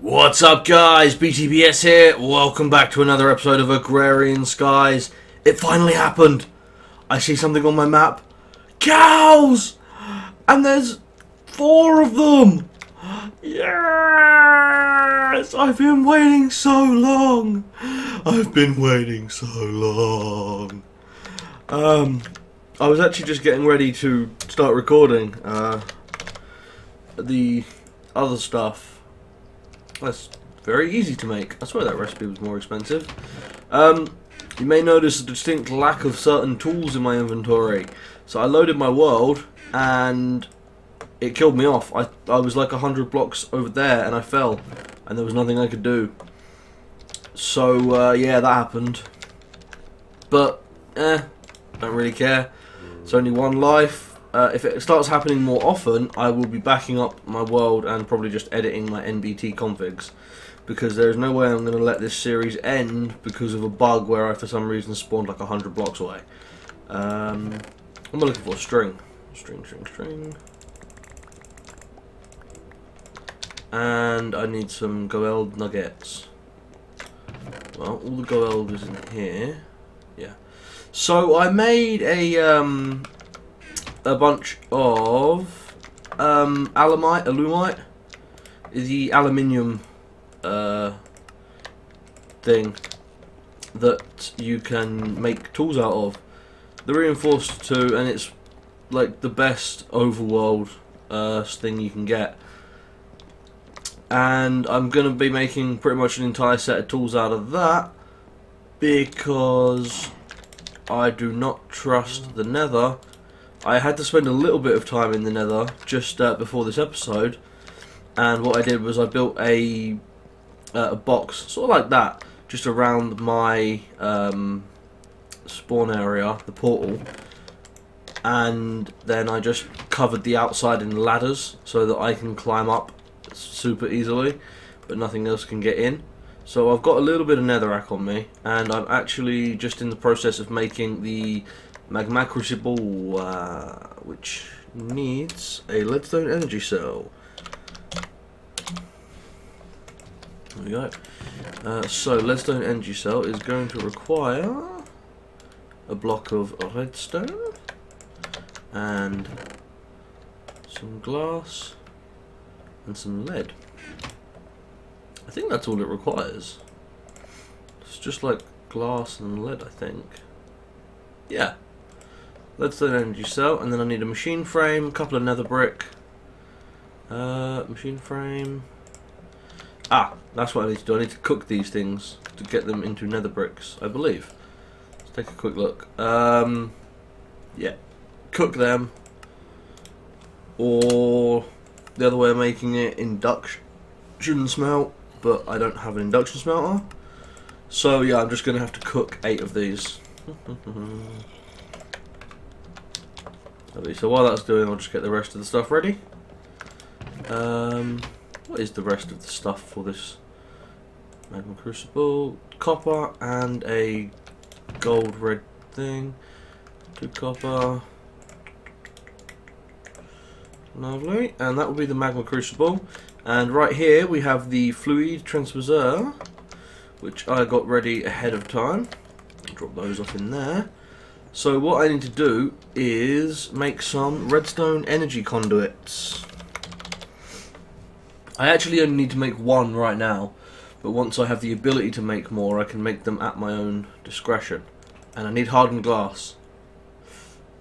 What's up guys, BTBS here, welcome back to another episode of Agrarian Skies. It finally happened. I see something on my map. Cows! And there's 4 of them! Yes! I've been waiting so long! I've been waiting so long. I was actually just getting ready to start recording the other stuff. That's very easy to make. I swear that recipe was more expensive. You may notice a distinct lack of certain tools in my inventory. So I loaded my world and it killed me off. I was like 100 blocks over there and I fell and there was nothing I could do. So yeah, that happened. But don't really care. It's only one life. If it starts happening more often, I will be backing up my world and probably just editing my NBT configs, because there's no way I'm going to let this series end because of a bug where I for some reason spawned like 100 blocks away. I'm looking for a string. String. And I need some gold nuggets. Well, all the gold is in here. Yeah. So I made a bunch of alumite, the aluminium thing that you can make tools out of. The reinforced too, and it's like the best overworld thing you can get. And I'm gonna be making pretty much an entire set of tools out of that because I do not trust the Nether. I had to spend a little bit of time in the Nether just before this episode, and what I did was I built a box, sort of like that, just around my spawn area, the portal, and then I just covered the outside in ladders so that I can climb up super easily, but nothing else can get in. So I've got a little bit of netherrack on me, and I'm actually just in the process of making the magma crucible, which needs a leadstone energy cell. There we go. So leadstone energy cell is going to require a block of redstone and some glass and some lead. I think that's all it requires. It's just like glass and lead, I think. Yeah. Leadstone energy cell, and then I need a machine frame, a couple of nether brick. Machine frame. Ah, that's what I need to do. I need to cook these things to get them into nether bricks, I believe. Let's take a quick look. Yeah. Cook them. Or the other way of making it, induction smelt, but I don't have an induction smelter. So yeah, I'm just going to have to cook 8 of these. So while that's doing, I'll just get the rest of the stuff ready. What is the rest of the stuff for this magma crucible? Copper and a gold red thing. 2 copper. Lovely. And that will be the magma crucible. And right here we have the fluid transfer, which I got ready ahead of time. I'll drop those off in there. So what I need to do is make some redstone energy conduits. I actually only need to make 1 right now, but once I have the ability to make more, I can make them at my own discretion. And I need hardened glass.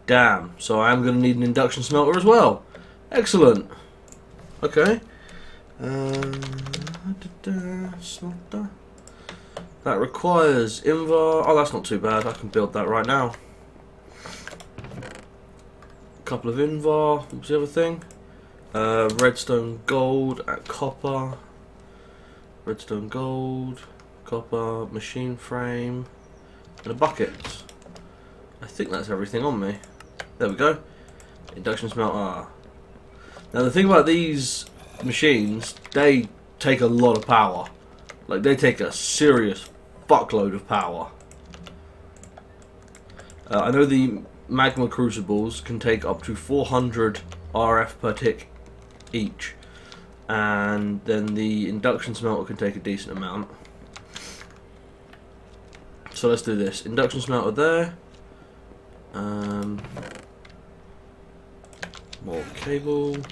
Damn, so I am going to need an induction smelter as well. Excellent. Okay. Smelter. That requires invar. Oh, that's not too bad. I can build that right now. Couple of invar. What was the other thing? Redstone gold at copper. Redstone gold, copper, machine frame, and a bucket. I think that's everything on me. There we go. Induction smelter. Now the thing about these machines, they take a lot of power. Like, they take a serious fuckload of power. I know the magma crucibles can take up to 400 RF per tick each. and then the induction smelter can take a decent amount. So let's do this. Induction smelter there. More cable. Like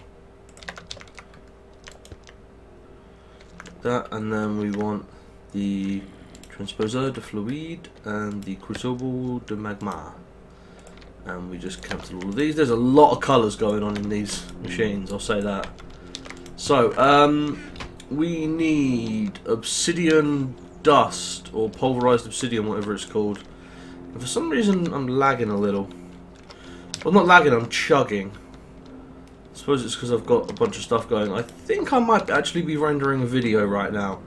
that, and then we want the transposer de fluide and the crucible de magma. And we just cancel all of these. There's a lot of colours going on in these machines, I'll say that. So, we need obsidian dust, or pulverised obsidian, whatever it's called. And for some reason, I'm lagging a little. Well, not lagging, I'm chugging. I suppose it's because I've got a bunch of stuff going. I think I might actually be rendering a video right now.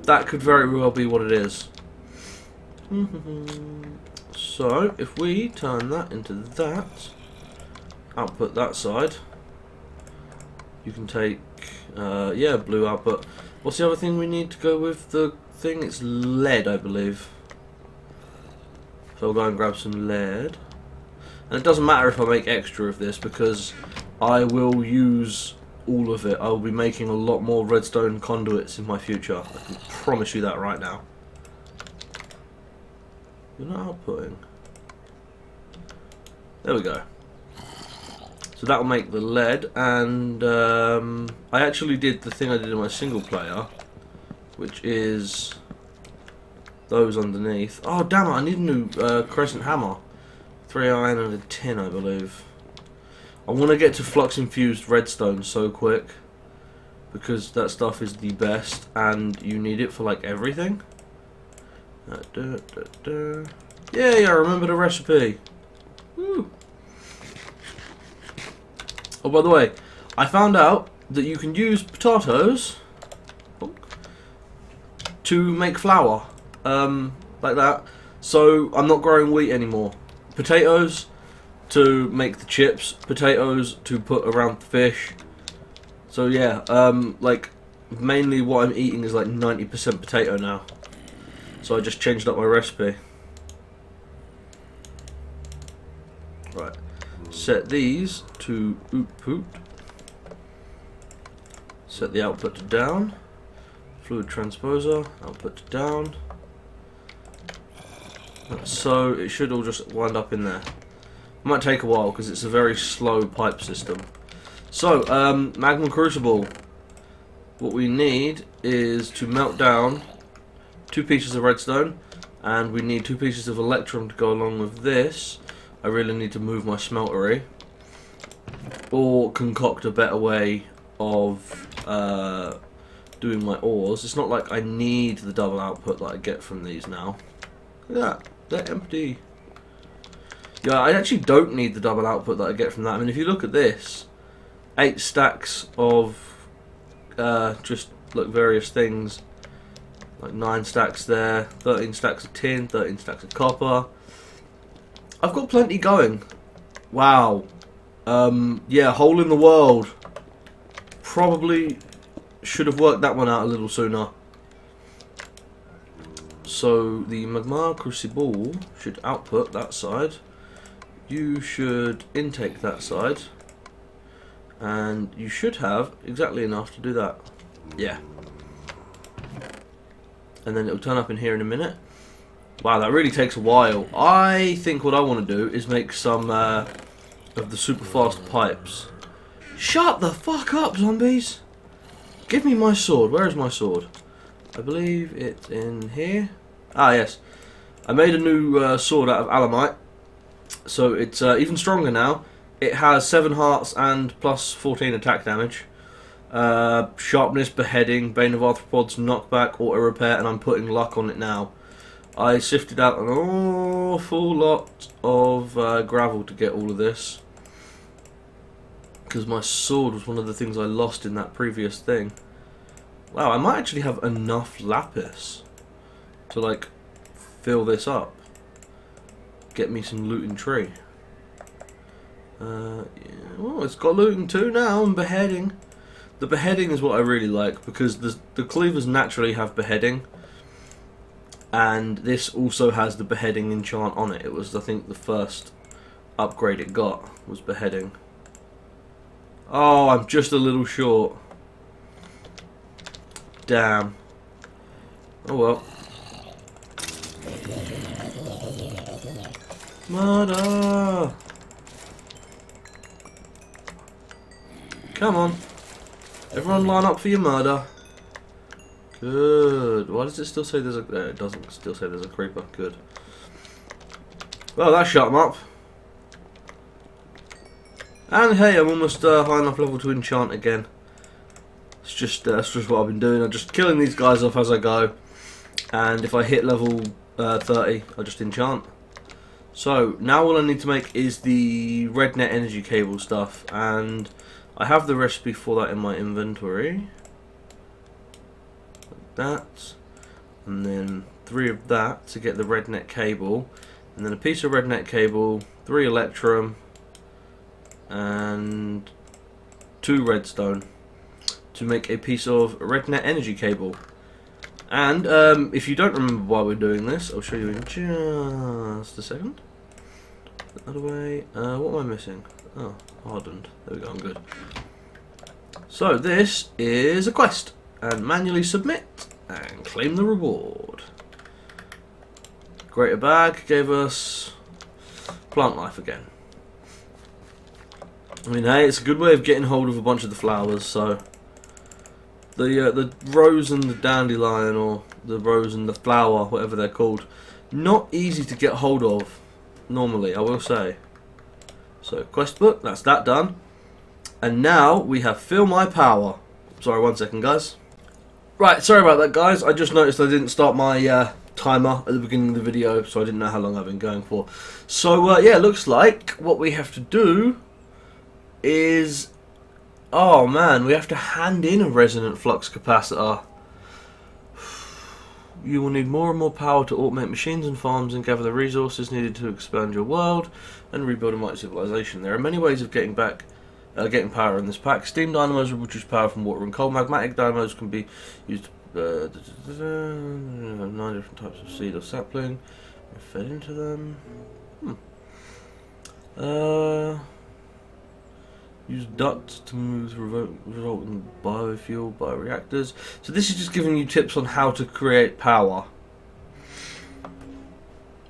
That could very well be what it is. So, if we turn that into that, output that side, you can take, yeah, blue output. What's the other thing we need to go with the thing? It's lead, I believe. So I'll go and grab some lead. And it doesn't matter if I make extra of this, because I will use all of it. I will be making a lot more redstone conduits in my future. I can promise you that right now. You're not outputting. There we go. So that will make the lead, and I actually did the thing I did in my single player, which is those underneath. Oh damn it, I need a new crescent hammer. 3 iron and a tin, I believe. I want to get to flux infused redstone so quick, because that stuff is the best and you need it for like everything. Yay, I remember the recipe. Woo. Oh, by the way, I found out that you can use potatoes to make flour, like that. So I'm not growing wheat anymore. Potatoes to make the chips, potatoes to put around the fish. So yeah, like mainly what I'm eating is like 90% potato now. So I just changed up my recipe. Right, set these to output. Set the output to down. Fluid transposer, output to down. So it should all just wind up in there. It might take a while because it's a very slow pipe system. So, magma crucible. What we need is to melt down 2 pieces of redstone, and we need 2 pieces of electrum to go along with this. I really need to move my smeltery, or concoct a better way of doing my ores. It's not like I need the double output that I get from these now. Look at that, they're empty. Yeah, I actually don't need the double output that I get from that. I mean, if you look at this, 8 stacks of just like various things, like 9 stacks there, 13 stacks of tin, 13 stacks of copper. I've got plenty going. Wow. Yeah, hole in the world. Probably should have worked that one out a little sooner. So the magma crucible should output that side. You should intake that side. And you should have exactly enough to do that. Yeah. And then it'll turn up in here in a minute. Wow, that really takes a while. I think what I want to do is make some of the super fast pipes. Shut the fuck up, zombies! Give me my sword. Where is my sword? I believe it's in here. Ah, yes. I made a new sword out of alamite. So it's even stronger now. It has 7 hearts and plus 14 attack damage. Sharpness, beheading, bane of arthropods, knockback, auto repair, and I'm putting luck on it now. I sifted out an awful lot of gravel to get all of this, because my sword was one of the things I lost in that previous thing. Wow, I might actually have enough lapis to like fill this up. Get me some looting tree. Yeah, well, it's got looting too now, and beheading. The beheading is what I really like, because the cleavers naturally have beheading, and this also has the beheading enchant on it. It was, I think, the first upgrade it got was beheading. Oh, I'm just a little short. Damn. Oh well. Murder! Come on. Everyone line up for your murder. Good. Why does it still say there's a... it doesn't still say there's a creeper. Good. Well, that shut him up. And hey, I'm almost high enough level to enchant again. It's just that's just what I've been doing. I'm just killing these guys off as I go. And if I hit level 30, I just enchant. So, now all I need to make is the red net energy cable stuff. And I have the recipe for that in my inventory. Like that. And then 3 of that to get the red net cable. And then a piece of red net cable, 3 electrum, and 2 redstone to make a piece of red net energy cable. And if you don't remember why we're doing this, I'll show you in just a second. Put that away. What am I missing? Oh, hardened. There we go, I'm good. So this is a quest, and manually submit and claim the reward. Greater bag gave us plant life again. I mean, hey, it's a good way of getting hold of a bunch of the flowers. So the rose and the dandelion, or the rose and the flower, whatever they're called, not easy to get hold of normally, I will say. So quest book, that's that done. And now we have fill my power. Sorry, 1 second, guys. Right, sorry about that, guys. I just noticed I didn't start my timer at the beginning of the video, so I didn't know how long I've been going for. So yeah, looks like what we have to do is, oh man, we have to hand in a resonant flux capacitor. You will need more and more power to automate machines and farms and gather the resources needed to expand your world and rebuild a mighty civilization. There are many ways of getting getting power in this pack. Steam dynamos will produce power from water and coal. Magmatic dynamos can be used 9 different types of seed or sapling. Fed into them. Use ducts to move result in biofuel, bioreactors. So this is just giving you tips on how to create power.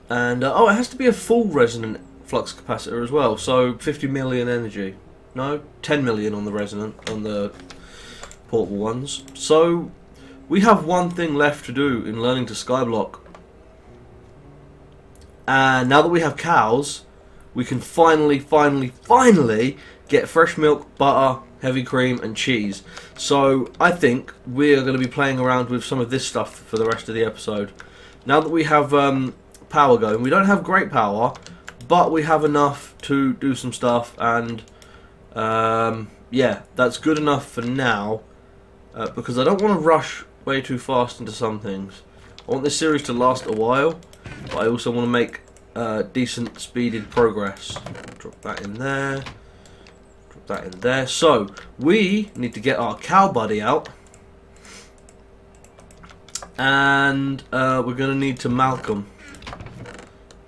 And oh, it has to be a full resonant flux capacitor as well. So 50 million energy. No, 10 million on the resonant, on the portable ones. So we have one thing left to do in learning to skyblock. And now that we have cows, we can finally get fresh milk, butter, heavy cream and cheese. So I think we're going to be playing around with some of this stuff for the rest of the episode. Now that we have power going, we don't have great power, but we have enough to do some stuff, and yeah, that's good enough for now, because I don't want to rush way too fast into some things. I want this series to last a while, but I also want to make decent speeded progress. Drop that in there. Drop that in there. So we need to get our cow buddy out, and we're going to need to milk them.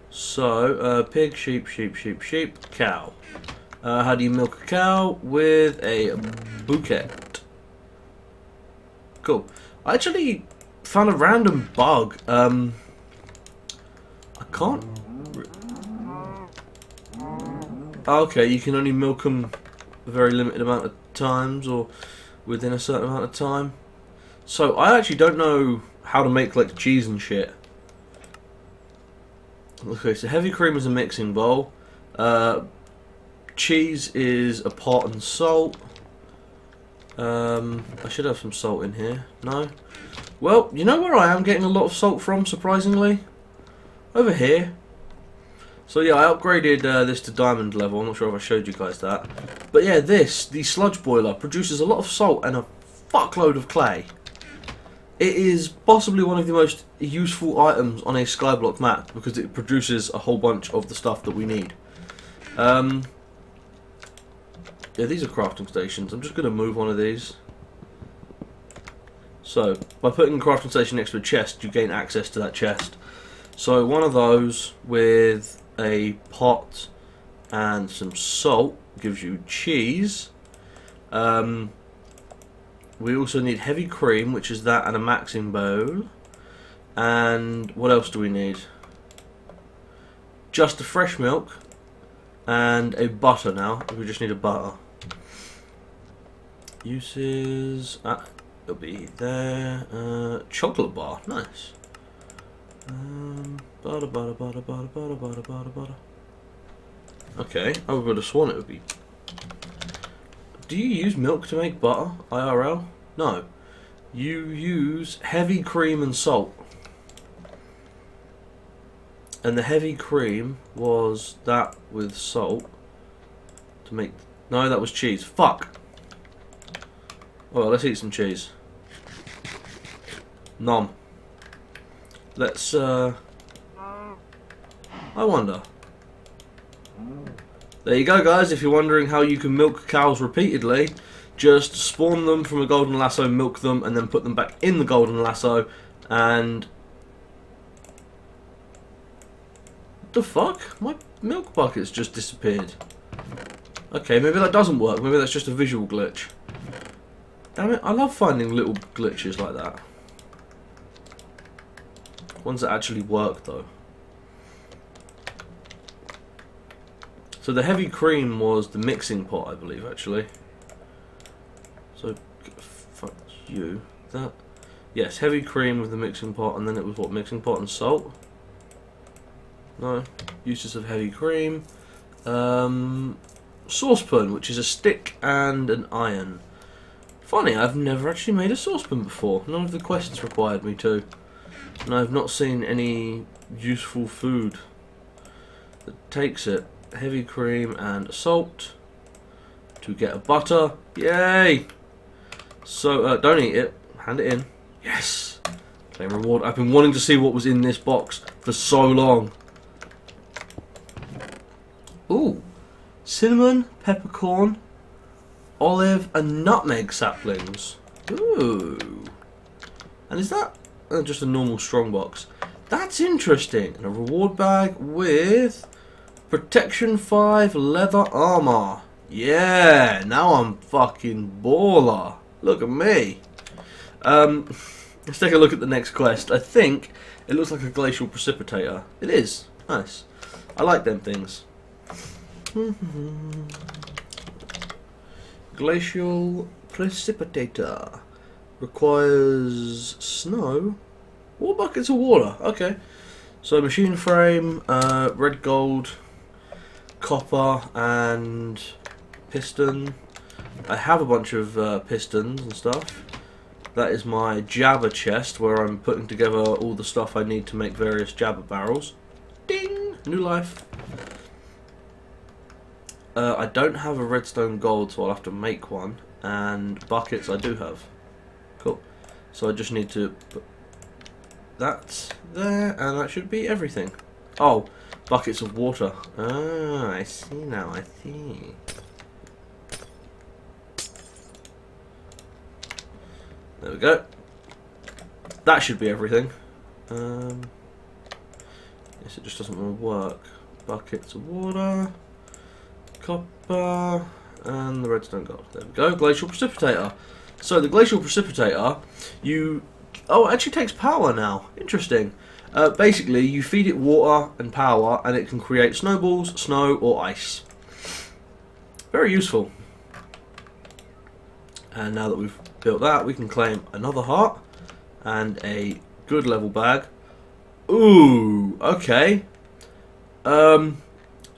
So pig, sheep, sheep, sheep, sheep, cow. How do you milk a cow? With a bouquet. Cool. I actually found a random bug. I can't. Okay, you can only milk them a very limited amount of times, or within a certain amount of time. So I actually don't know how to make like cheese and shit. Okay, so heavy cream is a mixing bowl. Cheese is a pot and salt. I should have some salt in here. No? Well, you know where I am getting a lot of salt from, surprisingly? Over here. So yeah, I upgraded this to diamond level. I'm not sure if I showed you guys that. But yeah, the sludge boiler, produces a lot of salt and a fuckload of clay. It is possibly one of the most useful items on a skyblock map, because it produces a whole bunch of the stuff that we need. Yeah, these are crafting stations. I'm just going to move one of these. So, by putting a crafting station next to a chest, you gain access to that chest. So, one of those with a pot and some salt gives you cheese. We also need heavy cream, which is that, and a maxing bowl. And what else do we need? Just a fresh milk and a butter now. We just need a butter. Uses... it'll be there. Chocolate bar. Nice. Butter, butter, butter, butter, butter, butter, butter, butter. Okay, I would have sworn it would be... Do you use milk to make butter, IRL? No. You use heavy cream and salt. And the heavy cream was that with salt to make... No, that was cheese. Fuck! Well, let's eat some cheese. Nom. Let's, I wonder. There you go, guys. If you're wondering how you can milk cows repeatedly, just spawn them from a golden lasso, milk them, and then put them back in the golden lasso, and... The fuck? My milk bucket's just disappeared. Okay, maybe that doesn't work. Maybe that's just a visual glitch. Damn it, I love finding little glitches like that. Ones that actually work, though. So the heavy cream was the mixing pot, I believe, actually. So, fuck you. That, yes, heavy cream with the mixing pot, and then it was what, mixing pot and salt? No, uses of heavy cream. Saucepan, which is a stick and an iron. Funny, I've never actually made a saucepan before. None of the quests required me to. And I've not seen any useful food that takes it. Heavy cream and salt to get a butter. Yay! So, don't eat it. Hand it in. Yes! Claim reward. I've been wanting to see what was in this box for so long. Ooh. Cinnamon, peppercorn, olive, and nutmeg saplings. Ooh. And is that just a normal strongbox? That's interesting. And a reward bag with... Protection 5 leather armor. Yeah, now I'm fucking baller. Look at me. Let's take a look at the next quest. I think it looks like a glacial precipitator. It is. Nice. I like them things. Glacial precipitator. Requires snow. What buckets of water? Okay. So machine frame, red gold, copper and piston. I have a bunch of pistons and stuff. That is my jabber chest where I'm putting together all the stuff I need to make various jabber barrels. Ding! New life. I don't have a redstone gold, so I'll have to make one. And buckets I do have. Cool. So I just need to put that there, and that should be everything. Oh, buckets of water. Ah, I see now, I see. There we go. That should be everything. Yes, it just doesn't want to work. Buckets of water, copper, and the redstone gold. There we go, glacial precipitator. So the glacial precipitator, oh, it actually takes power now. Interesting. Basically, you feed it water and power, and it can create snowballs, snow, or ice. Very useful. And now that we've built that, we can claim another heart and a good level bag. Ooh, okay. An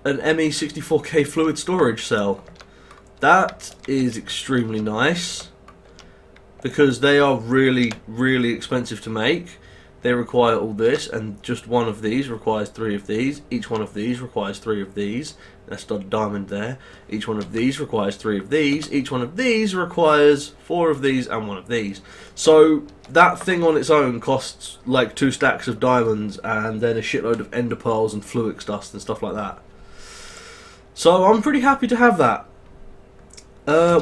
ME64K fluid storage cell. That is extremely nice, because they are really, really expensive to make. They require all this, and just one of these requires 3 of these. Each one of these requires 3 of these. That's got a diamond there. Each one of these requires 3 of these. Each one of these requires 4 of these and 1 of these. So that thing on its own costs like 2 stacks of diamonds and then a shitload of ender pearls and fluix dust and stuff like that. So I'm pretty happy to have that.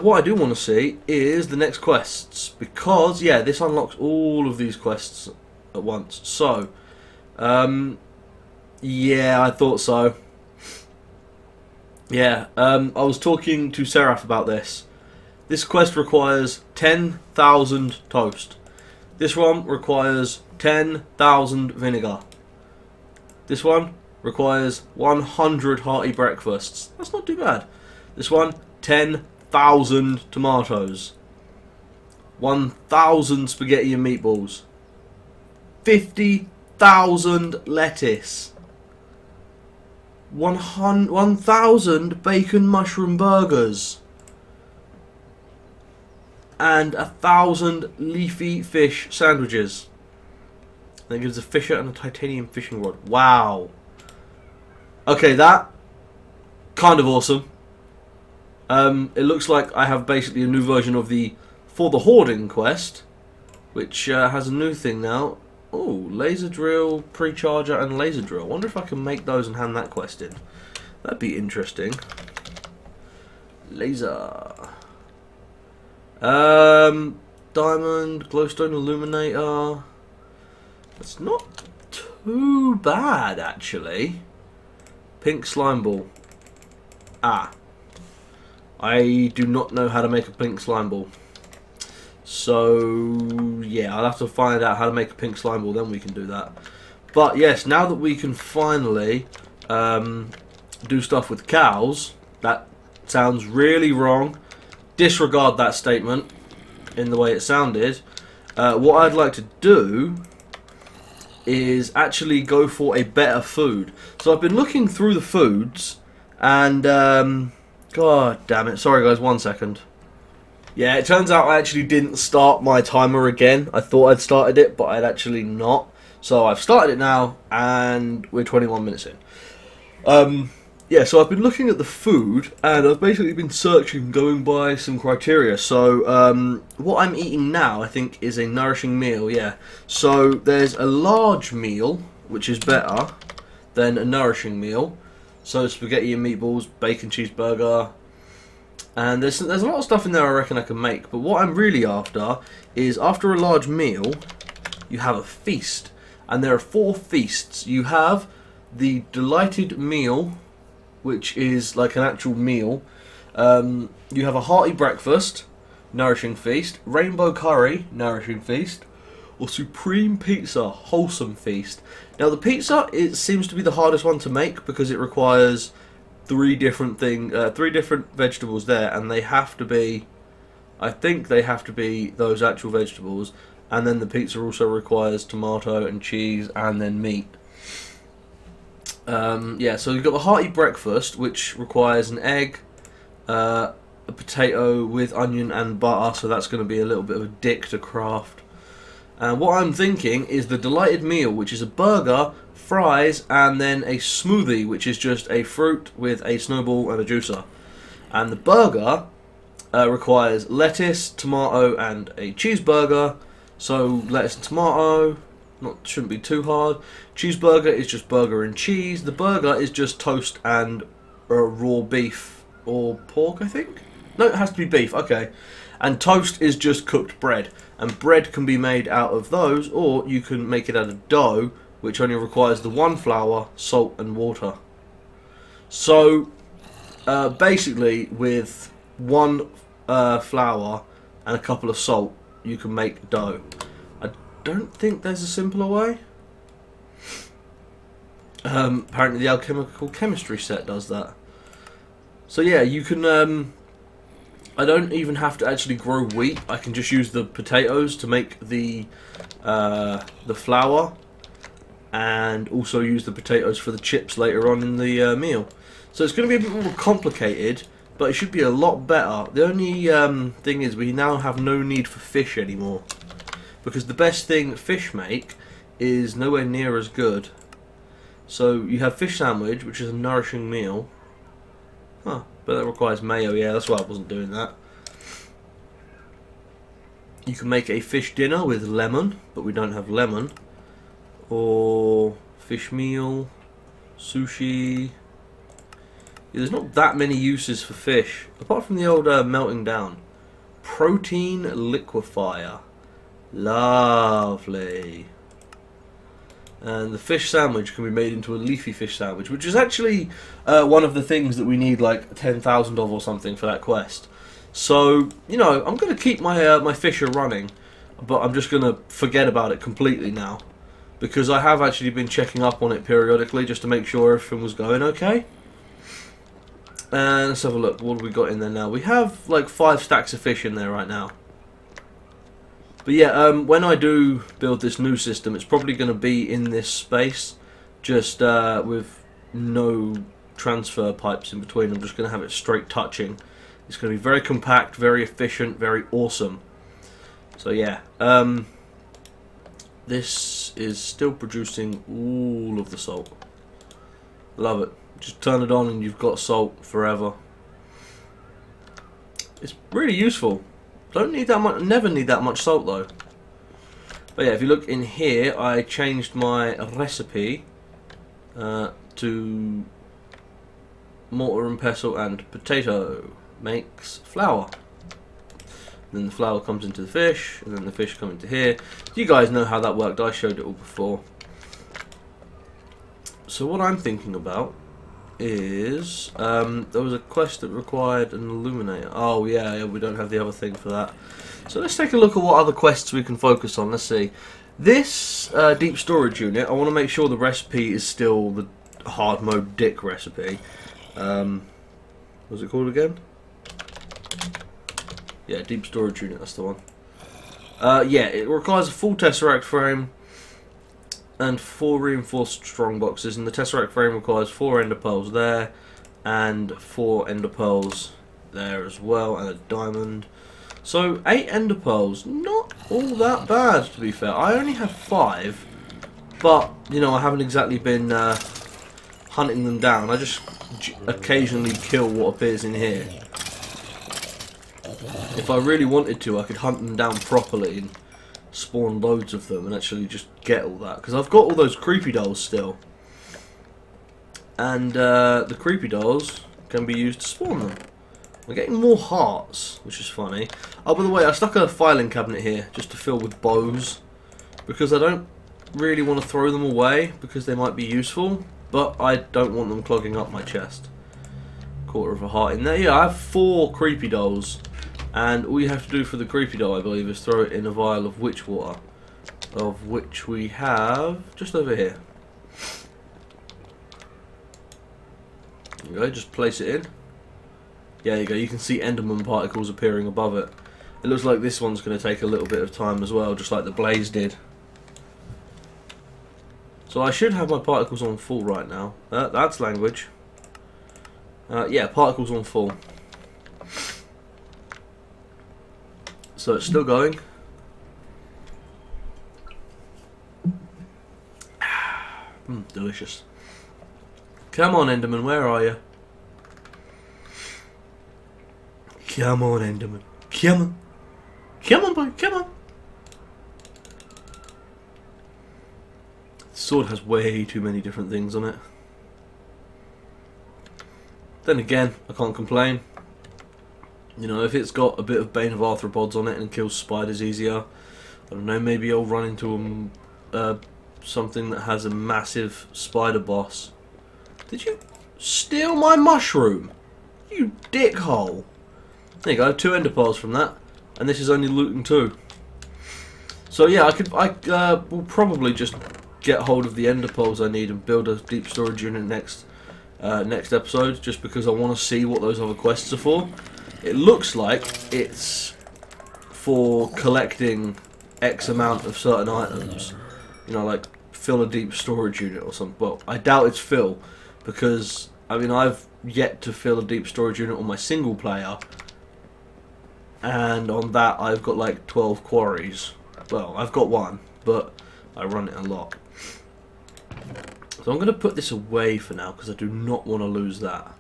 What I do want to see is the next quests, because yeah, this unlocks all of these quests at once. So yeah, I thought so. Yeah, I was talking to Seraph about this, This quest requires 10,000 toast. This one requires 10,000 vinegar. This one requires 100 hearty breakfasts. That's not too bad. This one, 10,000 tomatoes. 1,000 spaghetti and meatballs. 50,000 lettuce. 1,000 bacon mushroom burgers. And 1,000 leafy fish sandwiches. And it gives a fisher and a titanium fishing rod. Wow. Okay, that kind of awesome. It looks like I have basically a new version of the For the Hoarding quest, which has a new thing now. Oh, laser drill, pre-charger, and laser drill. I wonder if I can make those and hand that quest in. That'd be interesting. Laser. Diamond, glowstone illuminator. That's not too bad, actually. Pink slime ball. Ah. I do not know how to make a pink slime ball. So, yeah, I'll have to find out how to make a pink slime ball, then we can do that. But, yes, now that we can finally do stuff with cows, that sounds really wrong. Disregard that statement in the way it sounded. What I'd like to do is actually go for a better food. So I've been looking through the foods, and god damn it, sorry guys, 1 second. Yeah, it turns out I actually didn't start my timer again. I thought I'd started it, but I'd actually not. So I've started it now, and we're 21 minutes in. Yeah, so I've been looking at the food, and I've basically been searching, going by some criteria. So, what I'm eating now, I think, is a nourishing meal, yeah. So, there's a large meal, which is better than a nourishing meal. So, spaghetti and meatballs, bacon cheeseburger, and there's a lot of stuff in there I reckon I can make. But what I'm really after is, after a large meal, you have a feast. And there are 4 feasts. You have the delighted meal, which is like an actual meal. You have a hearty breakfast, nourishing feast, rainbow curry, nourishing feast, or supreme pizza, wholesome feast. Now the pizza, it seems to be the hardest one to make because it requires 3 different vegetables there, and they have to be, I think they have to be those actual vegetables, and then the pizza also requires tomato and cheese and then meat. Yeah, so you've got the hearty breakfast, which requires an egg, a potato with onion and butter, so that's going to be a little bit of a dick to craft. And what I'm thinking is the delighted meal, which is a burger, fries, and then a smoothie, which is just a fruit with a snowball and a juicer. And the burger requires lettuce, tomato, and a cheeseburger. So lettuce and tomato, shouldn't be too hard. Cheeseburger is just burger and cheese. The burger is just toast and raw beef or pork, I think. No, it has to be beef. Okay. And toast is just cooked bread. And bread can be made out of those, or you can make it out of dough, which only requires the 1 flour, salt, and water. So, basically, with 1 flour and a couple of salt, you can make dough. I don't think there's a simpler way. Apparently, the alchemical chemistry set does that. So yeah, you can. I don't even have to actually grow wheat. I can just use the potatoes to make the flour, and also use the potatoes for the chips later on in the meal. So it's going to be a bit more complicated, but it should be a lot better. The only thing is we now have no need for fish anymore, because the best thing fish make is nowhere near as good. So you have fish sandwich, which is a nourishing meal. Huh, but that requires mayo. Yeah, that's why I wasn't doing that. You can make a fish dinner with lemon, but we don't have lemon. Or fish meal, sushi. Yeah, there's not that many uses for fish, apart from the old melting down. Protein liquefier. Lovely. And the fish sandwich can be made into a leafy fish sandwich, which is actually one of the things that we need like 10,000 of or something for that quest. So, you know, I'm going to keep my my fisher running, but I'm just going to forget about it completely now, because I have actually been checking up on it periodically just to make sure everything was going okay. And let's have a look. What have we got in there now? We have like 5 stacks of fish in there right now. But yeah, when I do build this new system, it's probably going to be in this space, just with no transfer pipes in between. I'm just going to have it straight touching. It's going to be very compact, very efficient, very awesome. So yeah, this is still producing all of the salt. Love it. Just turn it on and you've got salt forever. It's really useful. Don't need that much. Never need that much salt though. But yeah, if you look in here, I changed my recipe to mortar and pestle and potato makes flour. Then the flour comes into the fish, and then the fish come into here. You guys know how that worked. I showed it all before. So what I'm thinking about is there was a quest that required an illuminator. Oh yeah, we don't have the other thing for that. So let's take a look at what other quests we can focus on. Let's see. This deep storage unit, I want to make sure the recipe is still the hard mode dick recipe. What's it called again? Yeah, deep storage unit, that's the one. Yeah, it requires a full tesseract frame and 4 reinforced strong boxes, and the tesseract frame requires 4 ender pearls there and 4 ender pearls there as well, and a diamond. So 8 ender pearls, not all that bad to be fair. I only have 5, but you know, I haven't exactly been hunting them down. I just occasionally kill what appears in here. If I really wanted to, I could hunt them down properly and spawn loads of them and actually just get all that, because I've got all those creepy dolls still, and the creepy dolls can be used to spawn them. We're getting more hearts, which is funny. Oh, by the way, I stuck a filing cabinet here just to fill with bows, because I don't really want to throw them away because they might be useful, but I don't want them clogging up my chest. Quarter of a heart in there. Yeah, I have 4 creepy dolls, and all you have to do for the creepy doll, I believe, is throw it in a vial of witch water, of which we have just over here. There you go, just place it in. Yeah, there you go, you can see Enderman particles appearing above it. It looks like this one's going to take a little bit of time as well, just like the blaze did. So I should have my particles on full right now. That's language. Yeah, particles on full. So it's still going. Delicious. Come on, Enderman, where are you? Come on, Enderman. Come on. Come on, boy, come on. The sword has way too many different things on it. Then again, I can't complain. You know, if it's got a bit of Bane of Arthropods on it and kills spiders easier, I don't know, maybe I'll run into something that has a massive spider boss. Did you steal my mushroom? You dickhole. There you go, 2 ender pearls from that, and this is only looting 2. So yeah, I will probably just get hold of the ender pearls I need and build a deep storage unit next episode, just because I want to see what those other quests are for. It looks like it's for collecting X amount of certain items. You know, like fill a deep storage unit or something. Well, I doubt it's fill, because I mean, I've yet to fill a deep storage unit on my single player, and on that I've got like 12 quarries. Well, I've got 1, but I run it a lot. So I'm going to put this away for now, because I do not want to lose that.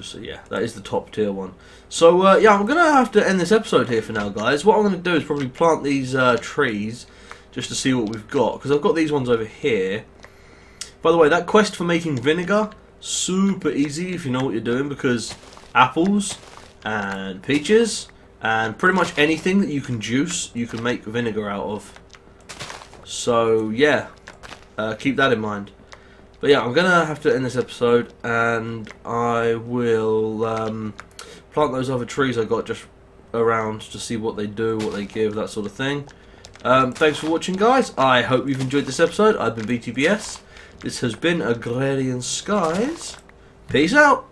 So yeah, that is the top tier one. So yeah, I'm going to have to end this episode here for now, guys. What I'm going to do is probably plant these trees just to see what we've got, because I've got these ones over here. By the way, that quest for making vinegar, super easy if you know what you're doing, because apples and peaches and pretty much anything that you can juice, you can make vinegar out of. So yeah, keep that in mind. But yeah, I'm going to have to end this episode, and I will plant plant those other trees I got just around to see what they do, what they give, that sort of thing. Thanks for watching, guys. I hope you've enjoyed this episode. I've been BTBS. This has been Agrarian Skies. Peace out.